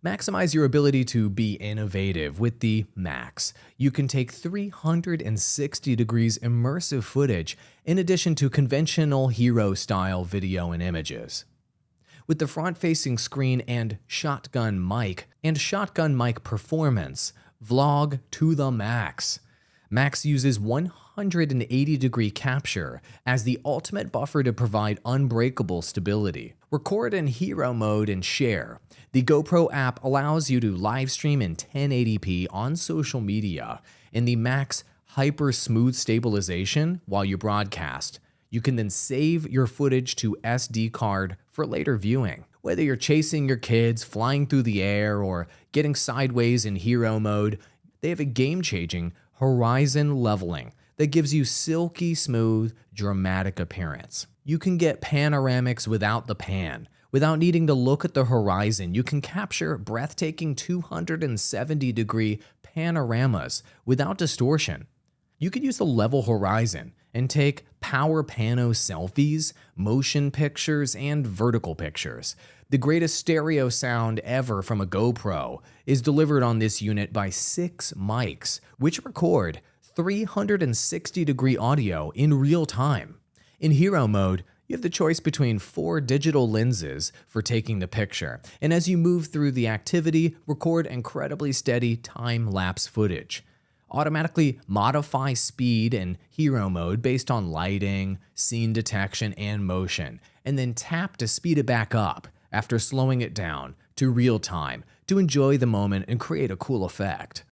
Maximize your ability to be innovative with the Max. You can take 360 degrees immersive footage in addition to conventional hero-style video and images. With the front-facing screen and shotgun mic performance, vlog to the max. Max uses 180-degree capture as the ultimate buffer to provide unbreakable stability. Record in hero mode and share. The GoPro app allows you to live stream in 1080p on social media. In the Max hyper smooth stabilization while you broadcast, you can then save your footage to SD card for later viewing. Whether you're chasing your kids, flying through the air, or getting sideways in hero mode, they have a game-changing horizon leveling that gives you silky smooth, dramatic appearance. You can get panoramics without the pan. Without needing to look at the horizon, you can capture breathtaking 270-degree panoramas without distortion. You could use the level horizon and take power pano selfies, motion pictures, and vertical pictures. The greatest stereo sound ever from a GoPro is delivered on this unit by 6 mics, which record 360-degree audio in real time. In hero mode, you have the choice between 4 digital lenses for taking the picture, and as you move through the activity, record incredibly steady time-lapse footage. Automatically modify speed in hero mode based on lighting, scene detection, and motion, and then tap to speed it back up after slowing it down to real time to enjoy the moment and create a cool effect.